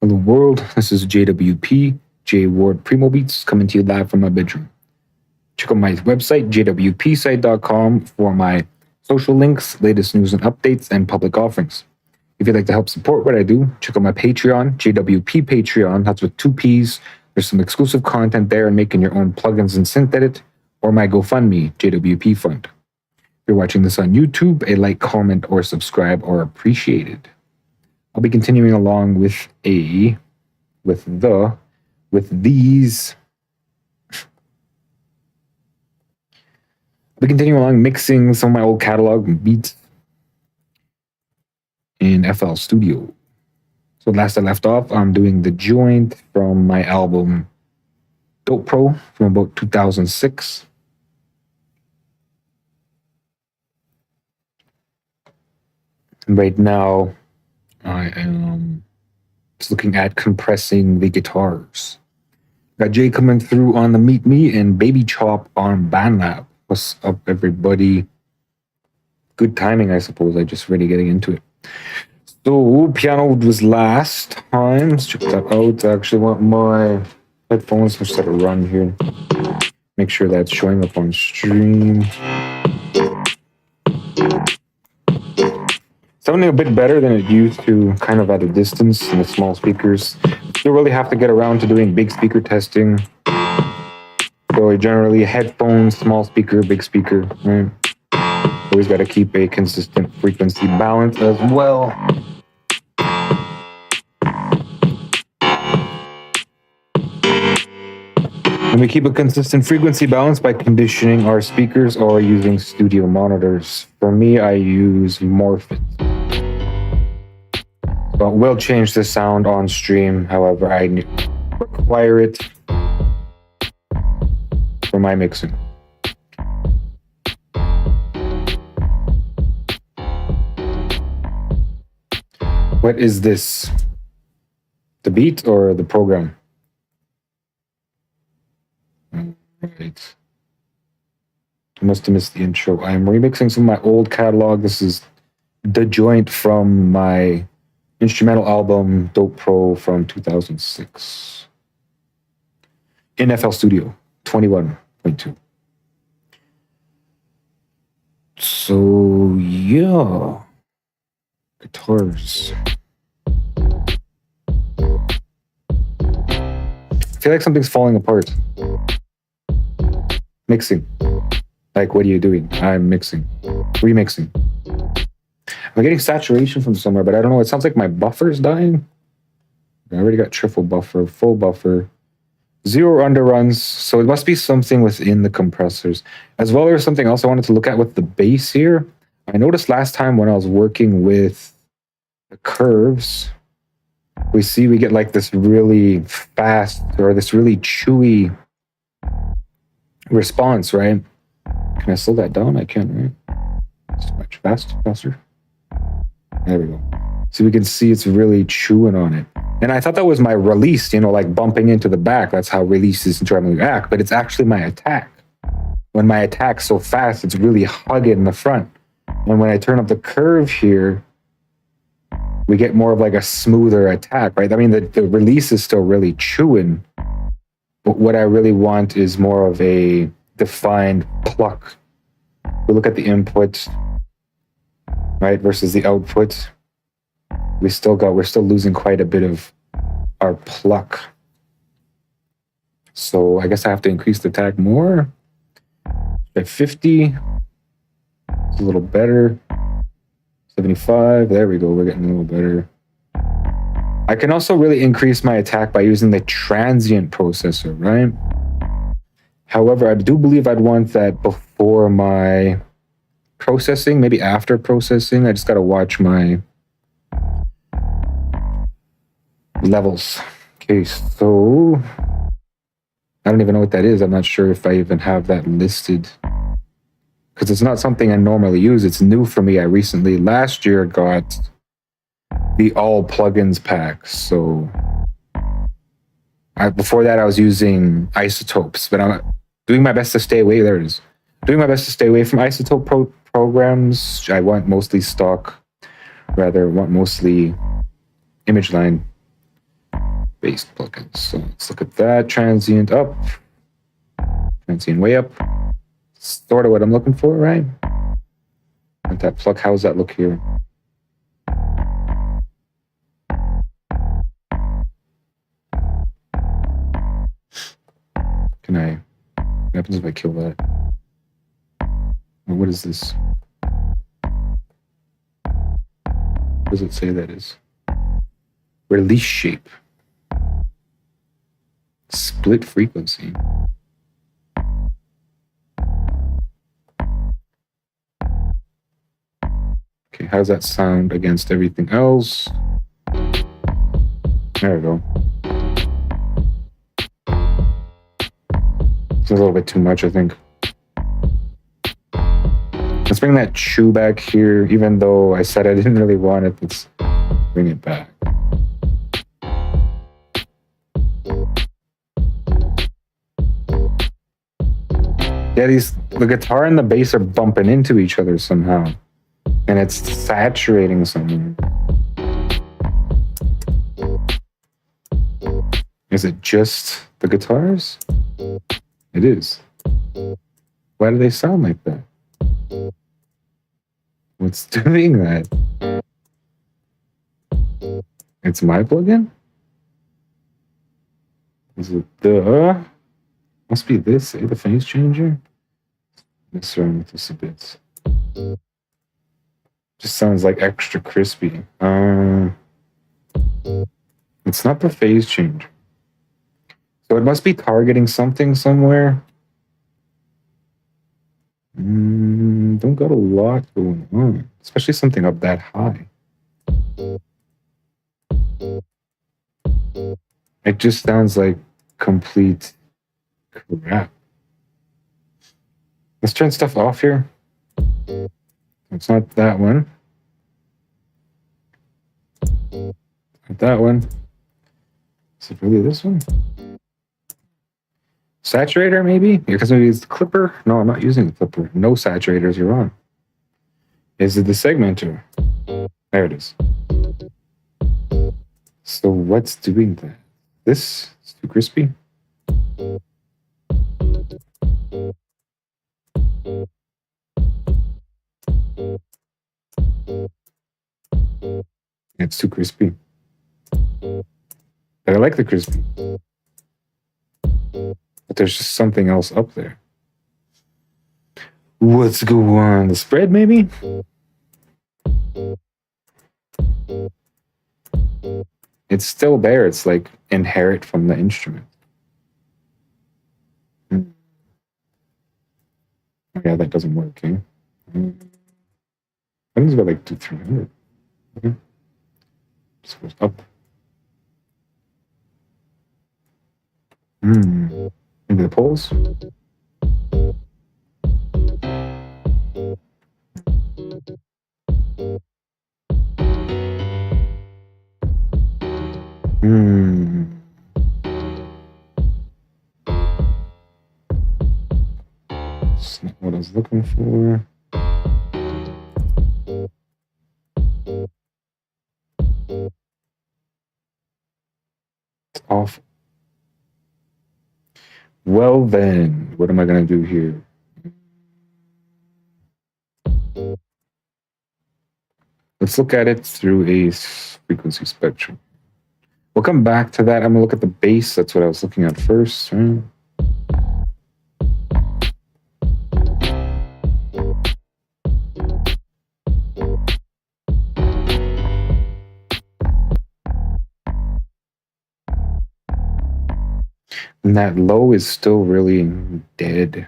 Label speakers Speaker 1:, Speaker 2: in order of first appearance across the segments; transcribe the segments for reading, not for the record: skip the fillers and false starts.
Speaker 1: Hello world, this is JWP, J Ward Primo Beats, coming to you live from my bedroom. Check out my website, jwpsite.com, for my social links, latest news and updates, and public offerings. If you'd like to help support what I do, check out my Patreon, JWP Patreon. That's with 2 P's. There's some exclusive content there and making your own plugins and synth edit, or my GoFundMe, JWP Fund. If you're watching this on YouTube, a like, comment, or subscribe are appreciated. I'll be continuing along with these. I'll be continuing along mixing some of my old catalog and beats in FL Studio. So last I left off, I'm doing the joint from my album Dope Pro from about 2006. And right now, I am just looking at compressing the guitars. Got Jay coming through on the Meet Me and Baby Chop on BandLab. What's up, everybody? Good timing, I suppose. I just really getting into it. So, piano was last time. Let's check that out. I actually want my headphones to set a run here. Make sure that's showing up on stream. Sounding a bit better than it used to, kind of at a distance in the small speakers. Still really have to get around to doing big speaker testing. So generally headphones, small speaker, big speaker, right? Always got to keep a consistent frequency balance as well. And we keep a consistent frequency balance by conditioning our speakers or using studio monitors. For me, I use Morphit. But we'll change the sound on stream, however I require it for my mixing. What is this? The beat or the program? Right. I must have missed the intro. I'm remixing some of my old catalog. This is the joint from my instrumental album Dope Pro from 2006 in FL Studio 21.2. So yeah, guitars. I feel like something's falling apart. Mixing. Like, what are you doing? I'm mixing. Remixing. I'm getting saturation from somewhere, but I don't know. It sounds like my buffer's dying. I already got triple buffer, full buffer, 0 underruns. So it must be something within the compressors. As well, there's something else I wanted to look at with the bass here. I noticed last time when I was working with the curves, we get like this really fast or this really chewy response, right? Can I slow that down? I can, right? It's much faster. There we go. So we can see it's really chewing on it. And I thought that was my release, like bumping into the back. That's how release is normally act, but it's actually my attack. When my attack's so fast, it's really hugging in the front. And when I turn up the curve here, we get more of like a smoother attack, right? I mean, the release is still really chewing, but what I really want is more of a defined pluck. We look at the input, right, versus the output. We're still losing quite a bit of our pluck. So I guess I have to increase the attack more. At 50, it's a little better. 75, there we go, we're getting a little better. I can also really increase my attack by using the transient processor, right? However, I do believe I'd want that before my processing, maybe after processing. I just got to watch my levels. Okay, so I don't even know what that is. I'm not sure if I even have that listed because it's not something I normally use. It's new for me. Last year, got the all plugins pack. So before that, I was using isotopes, but I'm doing my best to stay away. There it is. Doing my best to stay away from isotope programs. I want mostly stock, mostly image line. Base plugins. So let's look at that. Transient up. Transient way up. Sort of what I'm looking for, right? And that plug, how's that look here? Can I... What happens if I kill that? What is this? What does it say that is? Release shape. Split frequency. Okay, how does that sound against everything else? There we go. It's a little bit too much, I think. Let's bring that chew back here, even though I said I didn't really want it. Let's bring it back. Yeah, the guitar and the bass are bumping into each other somehow. And it's saturating something. Is it just the guitars? It is. Why do they sound like that? What's doing that? It's my plugin? Is it the... Must be this, the phase changer? Mess around with this a bit. Just sounds like extra crispy. It's not the phase changer. So it must be targeting something somewhere. Don't got a lot going on, especially something up that high. It just sounds like complete crap. Let's turn stuff off here. It's not that one. Not that one. Is it really this one? Saturator, maybe? Because maybe it's the clipper? No, I'm not using the clipper. No saturators, you're on. Is it the segmenter? There it is. So what's doing that? This is too crispy. It's too crispy. But I like the crispy. But there's just something else up there. What's going on? The spread, maybe? It's still there. It's like inherent from the instrument. Yeah, that doesn't work, eh? I think it's about like 200-300. Okay. Just goes up. Maybe the poles. That's not what I was looking for. It's awful. Well then, what am I going to do here? Let's look at it through a frequency spectrum. We'll come back to that. I'm going to look at the bass. That's what I was looking at first. Right? And that low is still really dead.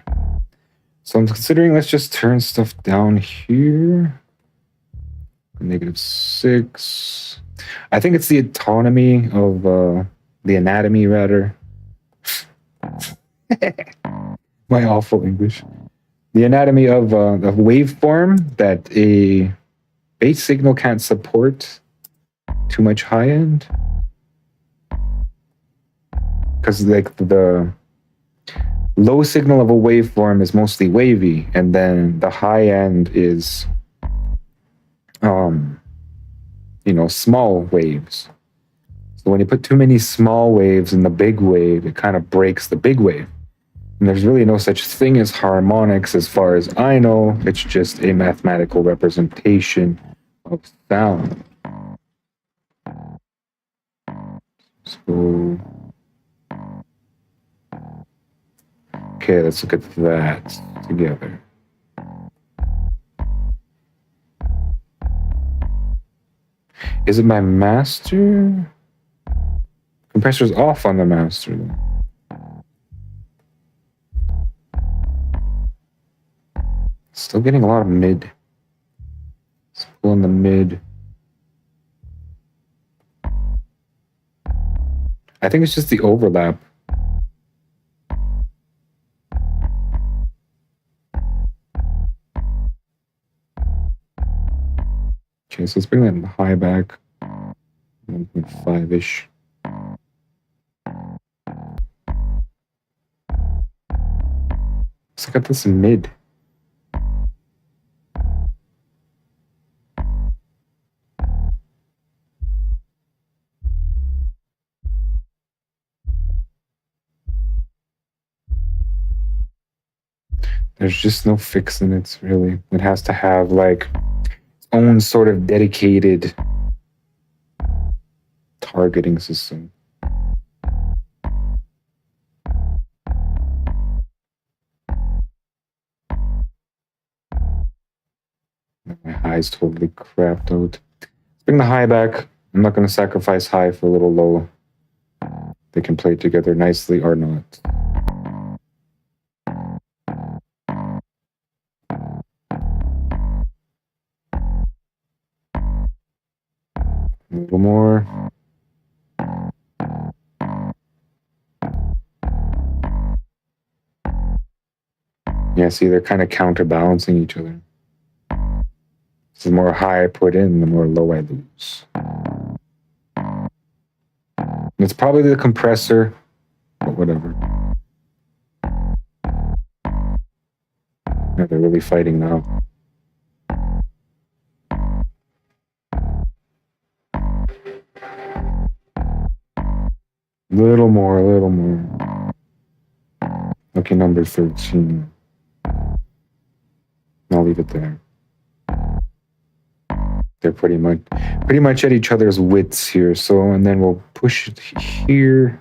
Speaker 1: So I'm considering let's just turn stuff down here. -6. I think it's the autonomy of the anatomy, rather. My awful English. The anatomy of a waveform that a bass signal can't support too much high end. Because like the low signal of a waveform is mostly wavy, and then the high end is small waves. So when you put too many small waves in the big wave, it kind of breaks the big wave. And there's really no such thing as harmonics as far as I know. It's just a mathematical representation of sound. So, okay, let's look at that together. Is it my master? Compressor's off on the master then. Still getting a lot of mid. Let's pull in the mid. I think it's just the overlap. Okay, so let's bring that high back. 1.5-ish. Let's look at this mid. There's just no fixing it, really. It has to have like its own sort of dedicated targeting system. My high's totally crapped out. Let's bring the high back. I'm not going to sacrifice high for a little low. They can play together nicely or not. A little more. Yeah, see, they're kind of counterbalancing each other. The more high I put in, the more low I lose. It's probably the compressor, but whatever. Yeah, they're really fighting now. Little more, a little more. Okay, number 13. I'll leave it there. They're pretty much at each other's widths here. So, and then we'll push it here.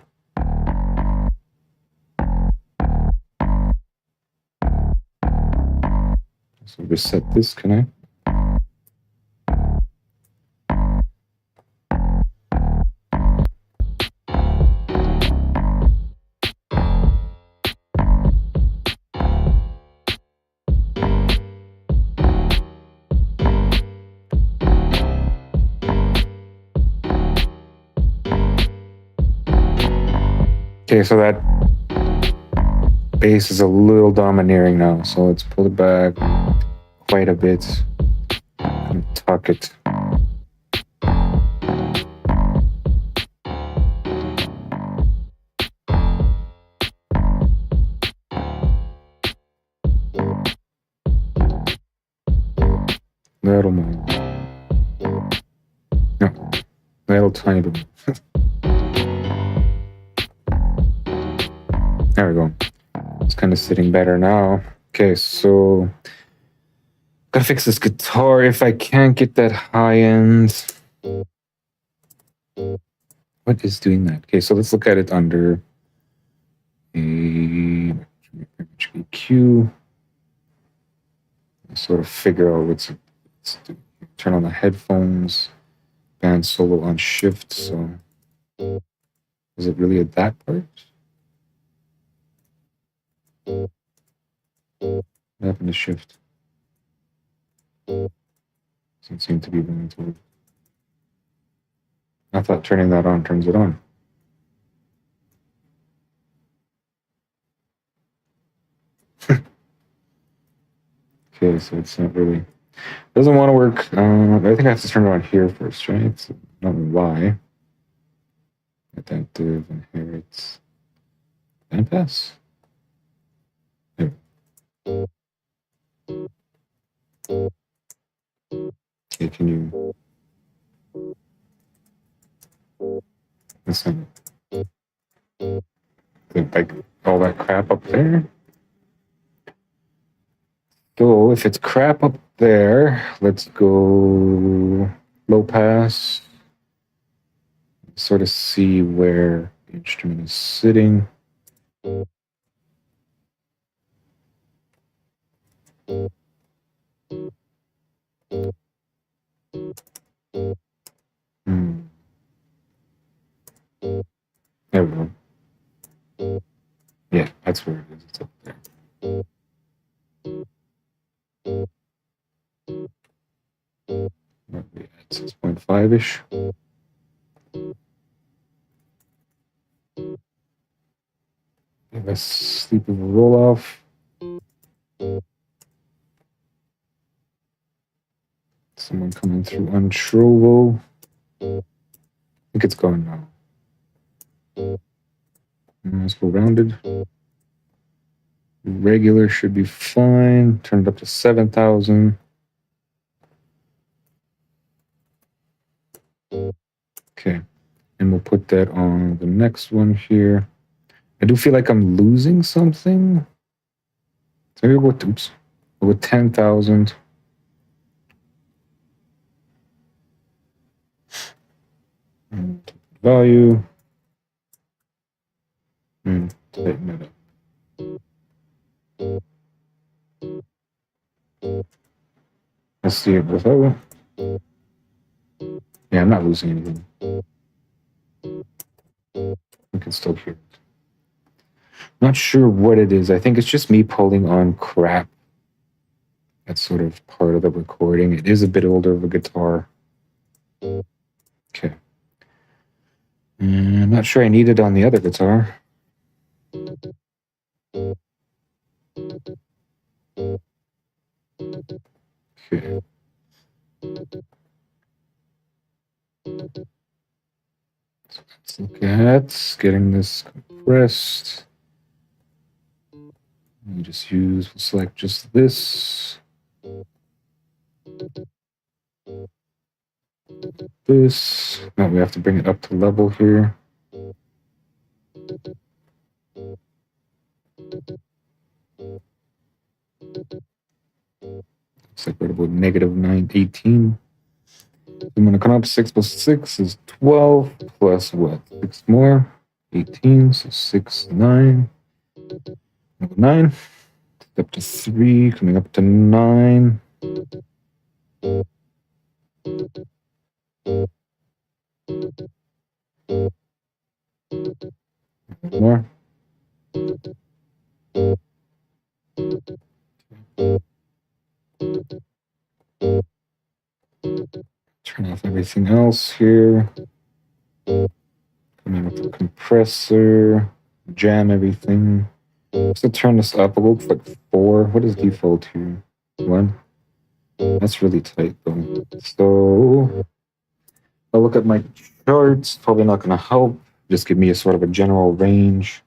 Speaker 1: So reset this, can I? Okay, so that bass is a little domineering now. So let's pull it back quite a bit and tuck it. Little more. No, little tiny bit more. There we go. It's kind of sitting better now. Okay, so gotta fix this guitar. If I can't get that high end, what is doing that? Okay, so let's look at it under a EQ. Sort of figure out what's doing. Turn on the headphones. Band solo on shift. So is it really at that part? What happened to shift? Doesn't seem to be going to work. I thought turning that on turns it on. Okay, so it's not really, doesn't want to work. I think I have to turn it on here first, right? So I don't know why. Adaptive, inherits, bandpass. There. Okay, can you? Listen, like all that crap up there. So if it's crap up there, let's go low pass. Sort of see where the instrument is sitting. There we go. Yeah, that's where it is. It's up there. What are we at? 6.5-ish. Let's sleep with a roll off. Someone coming through on Trovo. I think it's going now. Let's go rounded. Regular should be fine. Turn it up to 7,000. Okay. And we'll put that on the next one here. I do feel like I'm losing something. So maybe we'll go with 10,000. Value. And tighten it up. Let's see it without. Yeah, I'm not losing anything. I can still hear it. Not sure what it is. I think it's just me pulling on crap. That's sort of part of the recording. It is a bit older of a guitar. Okay. I'm not sure I need it on the other guitar. Okay. So let's look at getting this compressed. We just we'll select just this. This. Now we have to bring it up to level here. Looks like we're about negative 918. I'm going to come up 6 plus 6 is 12 plus what? 6 more? 18. So 6, 9. 9. Up to 3, coming up to 9. More. Turn off everything else here. Coming with the compressor. Jam everything. So turn this up. We'll go like 4. What is default here? 1. That's really tight though. So I'll look at my charts. Probably not going to help. Just give me a sort of a general range.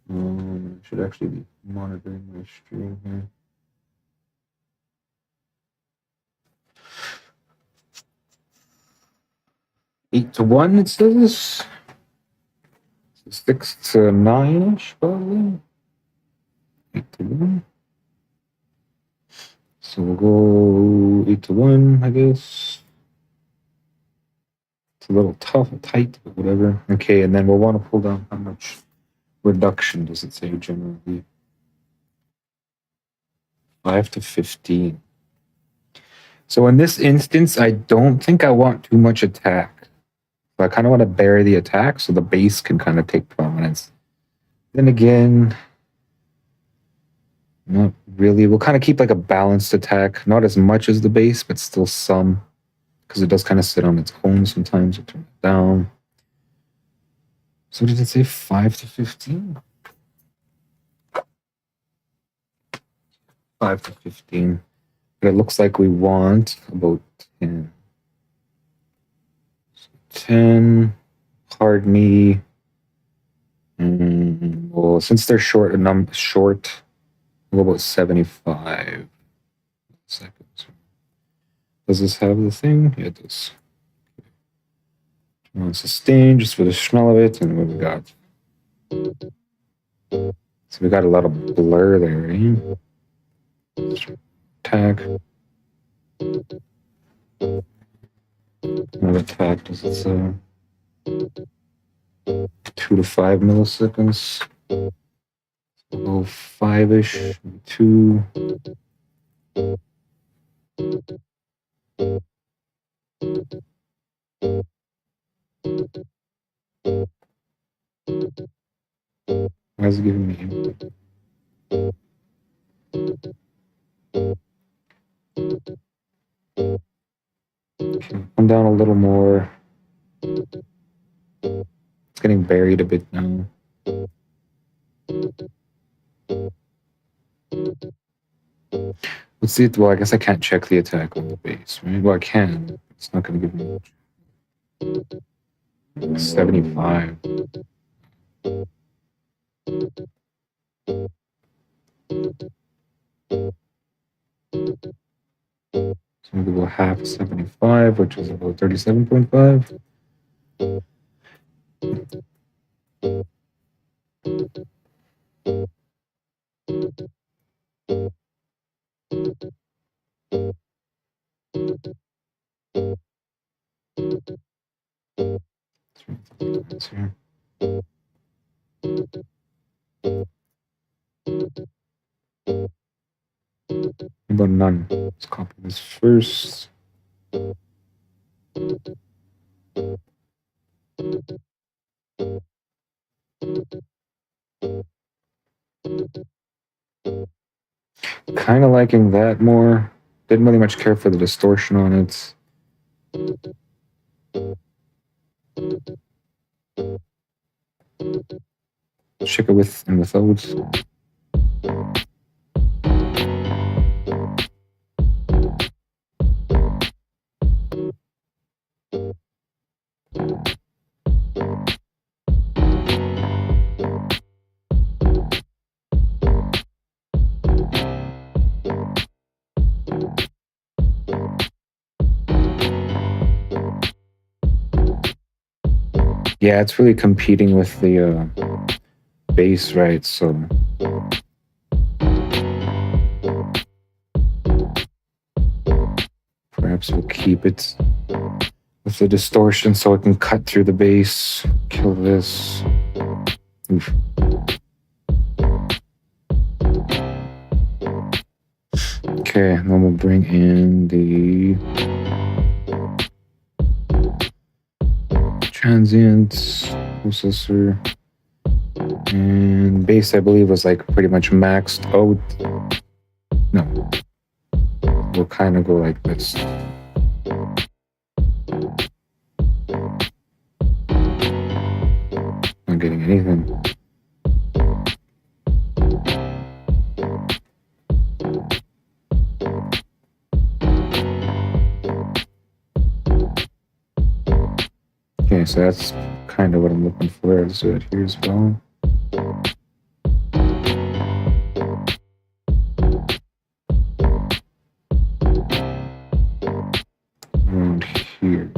Speaker 1: Should actually be monitoring my stream here. Eight to 1, it says. 6 to 9-ish, probably. 8 to 1. So we'll go 8 to 1, I guess. It's a little tough and tight, but whatever. Okay, and then we'll want to pull down how much reduction does it say generally? 5 to 15. So in this instance, I don't think I want too much attack. So I kind of want to bury the attack so the bass can kind of take prominence. Then again, not really. We'll kind of keep like a balanced attack. Not as much as the bass, but still some. Because it does kind of sit on its own sometimes. We'll turn it down. So did it say 5 to 15? 5 to 15. But it looks like we want about 10. So 10, pardon me. Well, since they're short, we'll go about 75 seconds. Does this have the thing? Yeah, it does. On sustain just for the smell of it, and what we got? So we got a lot of blur there, eh? Tag. Another tag does it's 2 to 5 milliseconds. So 5-ish, 2. Why is it giving me? Okay, come down a little more. It's getting buried a bit now. Let's see it. Well, I guess I can't check the attack on the base, right? Well, I can. It's not going to give me much. 75. So maybe we'll half 75, which is about 37.5. That's here. About none. Let's copy this first. Kind of liking that more. Didn't really much care for the distortion on it. Check it with and without. Yeah, it's really competing with the bass, right? So perhaps we'll keep it with the distortion so it can cut through the bass. Kill this. Oof. Okay, and then we'll bring in the transient processor. And bass, I believe, was like pretty much maxed out. No. We'll kind of go like this. Not getting anything. Okay, so that's kind of what I'm looking for. Let's do it here as well. Around here.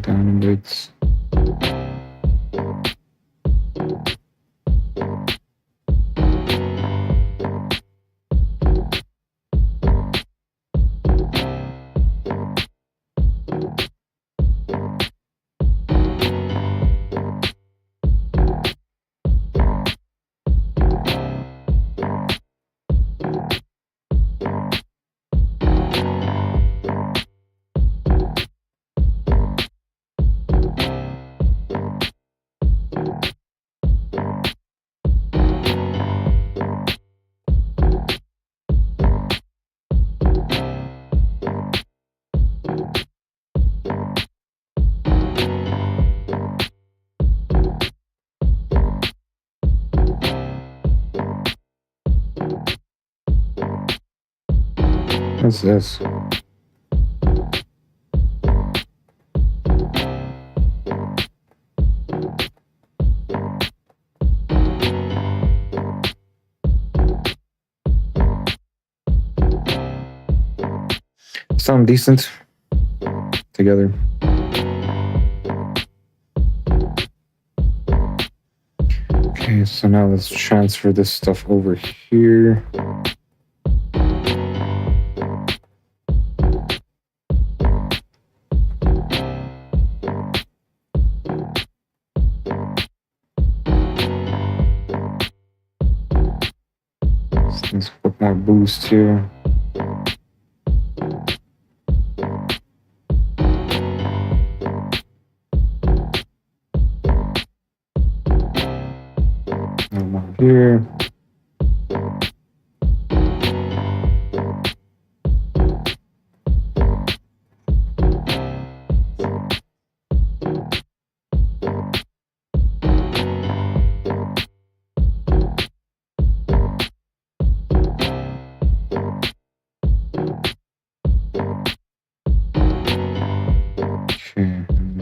Speaker 1: Down a bit. What's this? sound decent together. Okay, so now let's transfer this stuff over here. Let's put more boost here. More here.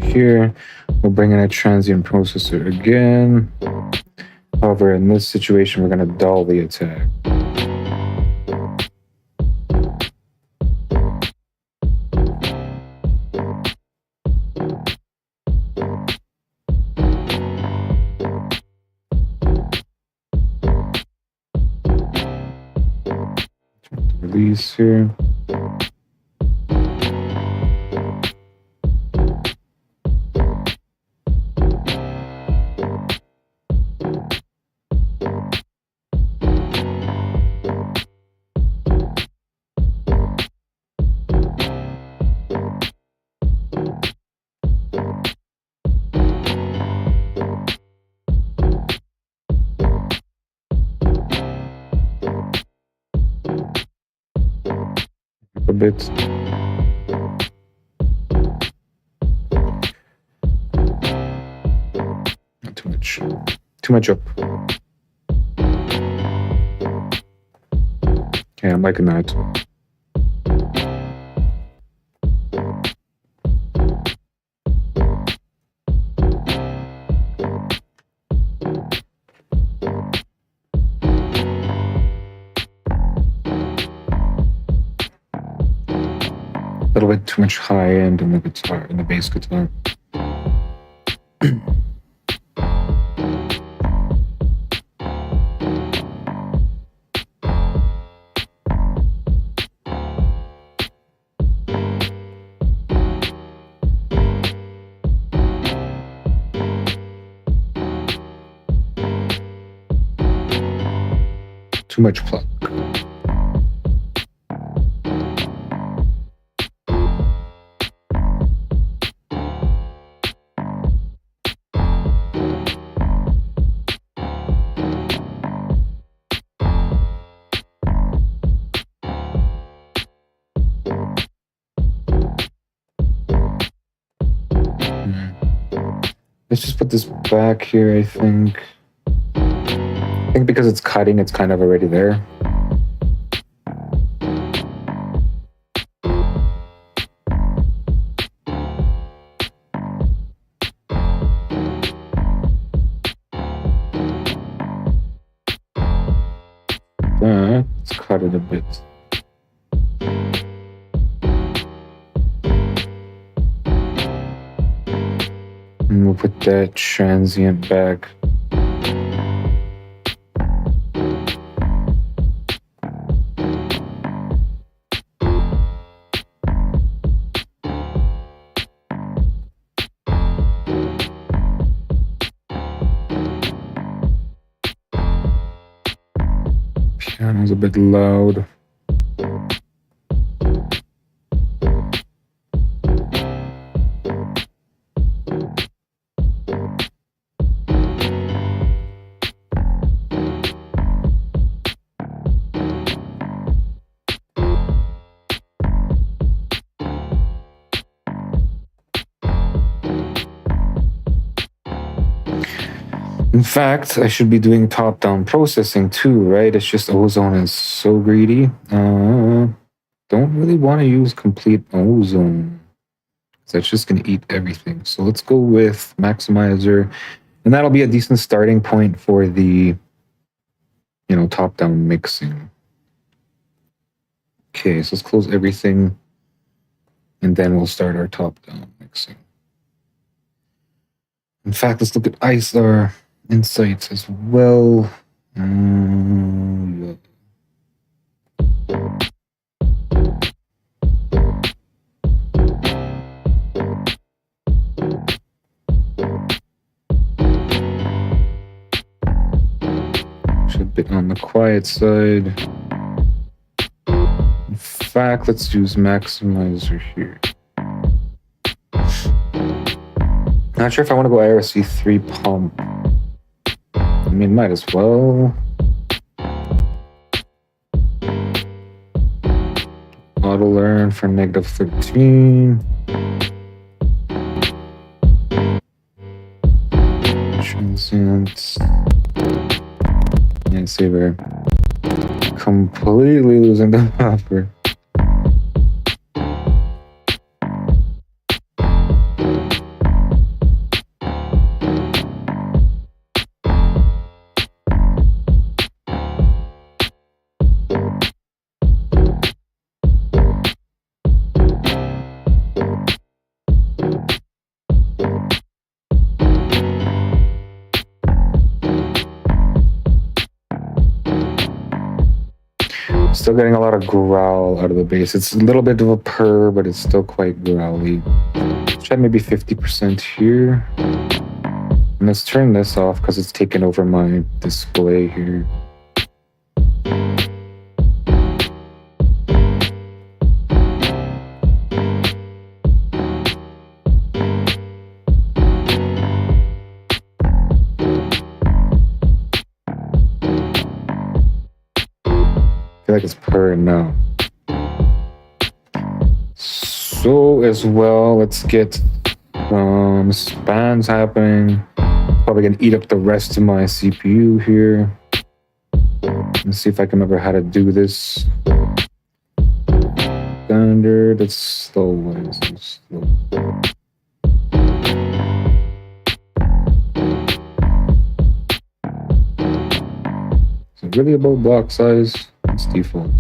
Speaker 1: Here, we'll bring in a transient processor again. However, in this situation, we're going to dull the attack. Release here. A bit. Not too much. Too much up. Yeah, I'm liking that. A little bit too much high end in the guitar, in the bass guitar. Too much pluck. Let's just put this back here, I think. I think because it's cutting, it's kind of already there. Let's cut it a bit. And we'll put that transient back. Piano's a bit loud. In fact, I should be doing top-down processing too, right? It's just ozone is so greedy. Don't really want to use complete ozone. That's just going to eat everything. So let's go with maximizer. And that'll be a decent starting point for the, top-down mixing. Okay, so let's close everything. And then we'll start our top-down mixing. In fact, let's look at ISR insights as well. Yeah. A bit on the quiet side. In fact, let's use maximizer here. Not sure if I want to go IRC 3 pump. I mean, might as well. Auto learn for -13. Transient. Yeah, see, we're completely losing the buffer. Still getting a lot of growl out of the bass. It's a little bit of a purr, but it's still quite growly. Let's try maybe 50% here. And let's turn this off because it's taken over my display here. I feel like it's purring now. So as well, let's get spans happening. Probably gonna eat up the rest of my CPU here. Let's see if I can remember how to do this. Standard, it's slow. What is this? Slow. Is it really about block size? It's default.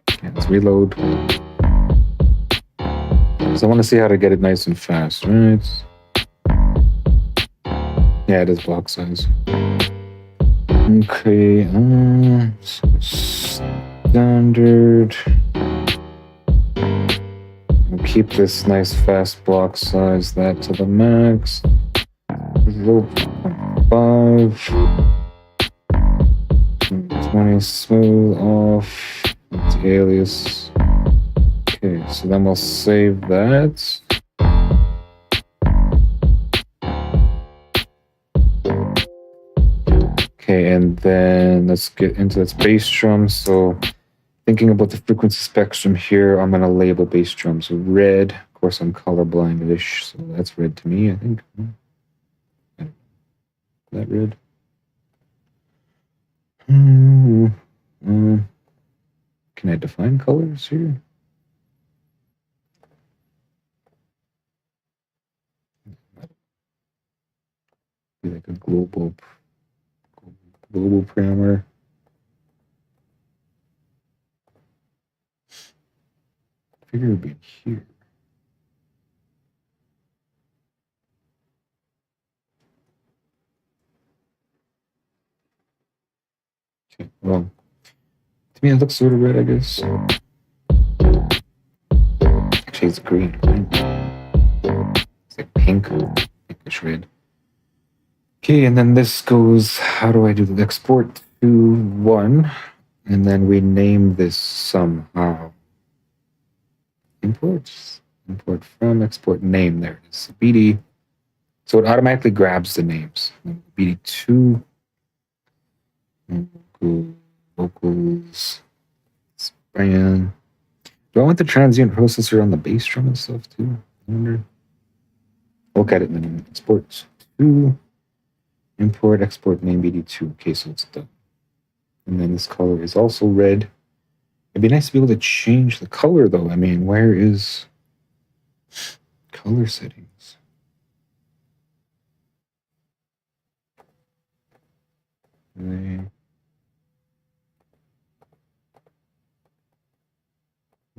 Speaker 1: Okay, let's reload. So I want to see how to get it nice and fast, right? Yeah, it is block size. Okay, standard. We'll keep this nice fast block size, that to the max. 0.5. 20 smooth off. It's alias. Okay, so then we'll save that. Okay, and then let's get into this bass drum. So thinking about the frequency spectrum here, I'm gonna label bass drums red. Of course, I'm colorblind-ish, so that's red to me, I think. That red. Can I define colors here? Be like a global parameter. I figure it would be here. Okay, well, to me it looks sort of red, I guess. Actually, it's green. It's like pink, pinkish red. Okay, and then this goes, how do I do the export to 1? And then we name this somehow. Import from, export name, there it is. BD. So it automatically grabs the names. BD2. Vocals. Span. Do I want the transient processor on the bass drum and stuff too? I wonder. Look at it in a minute. Export to. Import, export name BD2. Okay, so it's done. And then this color is also red. It'd be nice to be able to change the color though. I mean, where is color settings?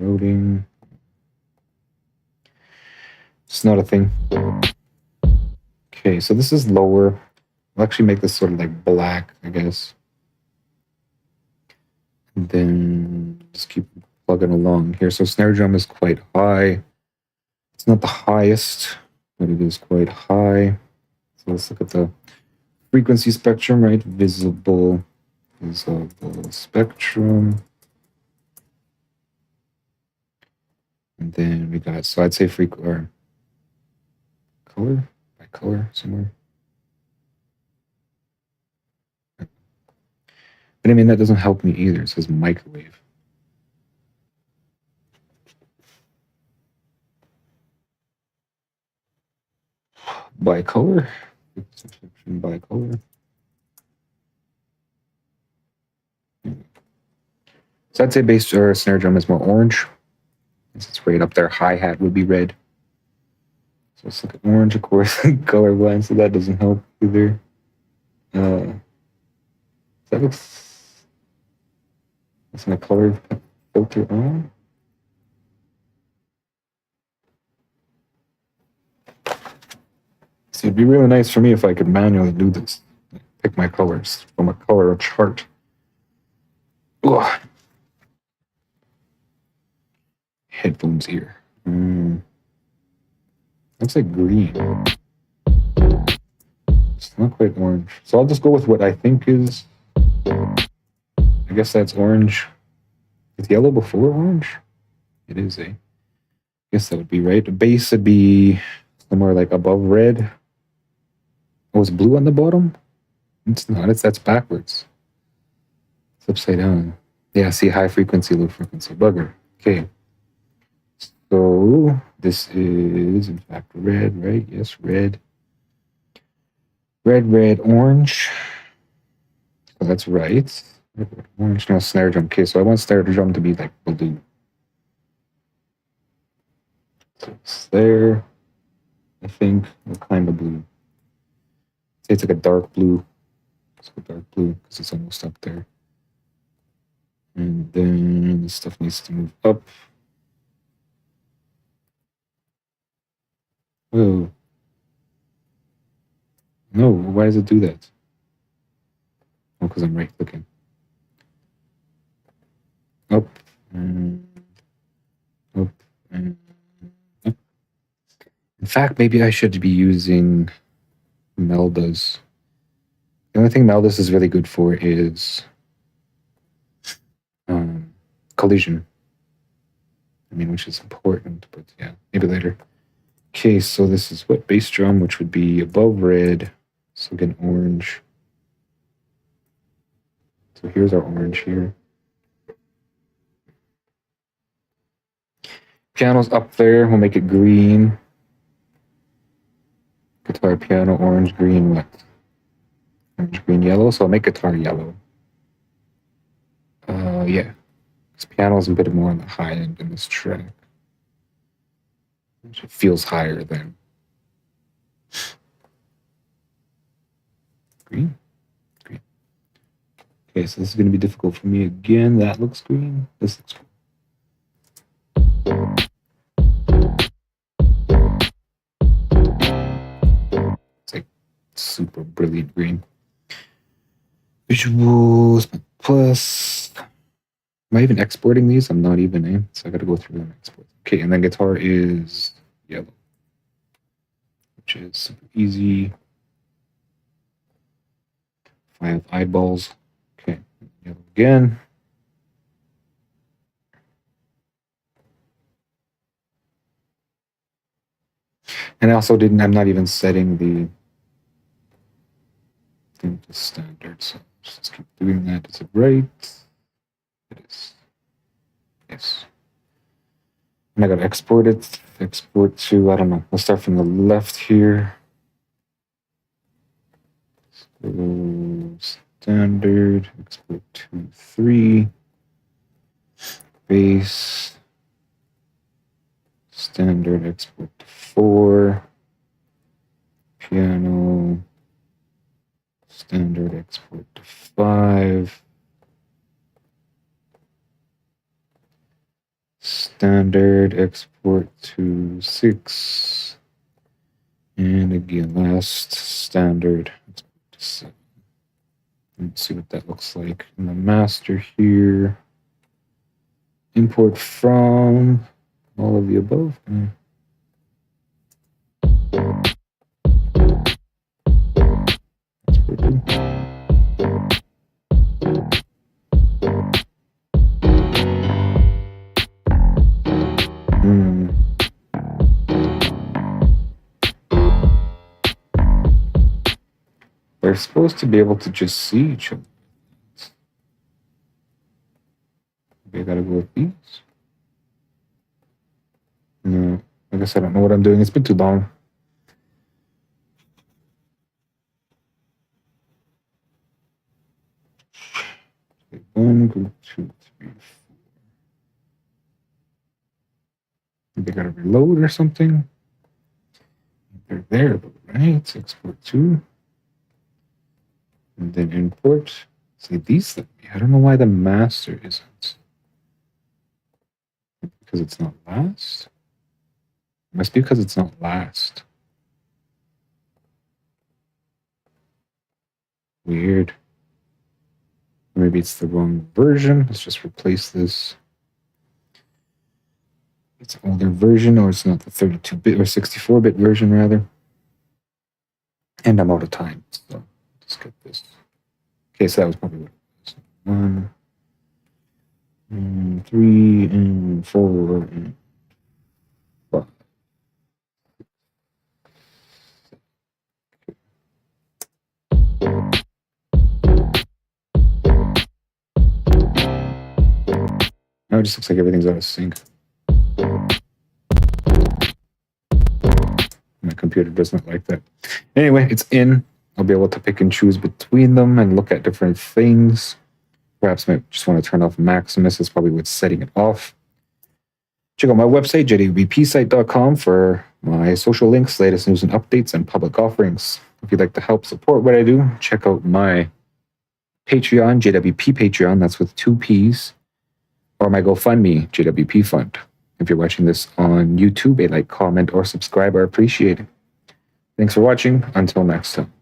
Speaker 1: Loading. It's not a thing. Okay, so this is lower. I'll actually make this sort of like black, I guess. And then just keep plugging along here. So snare drum is quite high. It's not the highest, but it is quite high. So let's look at the frequency spectrum, right? Visible spectrum. And then we got, so I'd say or color, by color somewhere. But I mean, that doesn't help me either. It says microwave. By color? By color. So I'd say bass or snare drum is more orange. It's right up there. Hi-hat would be red. So let's look at orange, of course, colorblind, so that doesn't help either. That looks... Is my color filter on? See, it'd be really nice for me if I could manually do this. Pick my colors from a color chart. Ugh. Headphones here. Looks like green. It's not quite orange. So I'll just go with what I think is... I guess that's orange. Is yellow before orange? It is, eh? I guess that would be right. The base would be somewhere like above red. Oh, it's blue on the bottom? It's not. That's backwards. It's upside down. Yeah, see, high frequency, low frequency. Bugger. Okay. So this is, in fact, red, right? Yes, red. Red, red, orange. So that's right. Red, red, orange. No, snare drum. Okay, so I want snare drum to be like blue. So it's there. I think what kind of blue? Say it's like a dark blue. Let's go dark blue because it's almost up there. And then this stuff needs to move up. Oh. No, why does it do that? Oh, because I'm right clicking. Up and up and up. In fact, maybe I should be using Meldas. The only thing Meldas is really good for is collision. I mean, which is important, but yeah, maybe later. Okay, so this is what? Bass drum, which would be above red. So again, orange. So here's our orange here. Piano's up there. We'll make it green. Guitar, piano, orange, green, what? Orange, green, yellow. So I'll make guitar yellow. Yeah. This piano's a bit more on the high end in this track. It feels higher than green. Green. Okay, so this is going to be difficult for me again. That looks green. This looks green. It's like super brilliant green. Visuals plus. Am I even exporting these? I'm not even in, so I got to go through them. Export. Okay, and then guitar is yellow, which is super easy. If I have eyeballs, okay, yellow again. And I also didn't. I'm not even setting the thing to standard, so just keep doing that. Is it right? It is. Yes. And I gotta export it. Export to, I don't know. Let's start from the left here. So standard, export to 3. Bass. Standard, export to 4. Piano. Standard, export to 5. standard, export to 6. And again, last standard. Let's see what that looks like. In the master here, import from all of the above. We're supposed to be able to just see each other. Maybe I gotta go with these. No, I guess I don't know what I'm doing. It's been too long. Okay, 1, group 2, 3, 4. Maybe I gotta reload or something. They're there, right? Export to. And then import. See, these let me. I don't know why the master isn't. Because it's not last? It must be because it's not last. Weird. Maybe it's the wrong version. Let's just replace this. It's an older version, or it's not the 32-bit or 64-bit version, rather. And I'm out of time, so let's get this. Okay, so that was probably what it was. 1, 3, and 4, and 5. Now it just looks like everything's out of sync. My computer doesn't like that. Anyway, it's in. I'll be able to pick and choose between them and look at different things. Perhaps I just want to turn off Maximus. That's probably what's setting it off. Check out my website, JWPsite.com, for my social links, latest news and updates, and public offerings. If you'd like to help support what I do, check out my Patreon, JWP Patreon, that's with 2 P's, or my GoFundMe, JWP Fund. If you're watching this on YouTube, a like, comment, or subscribe are appreciated. Thanks for watching. Until next time.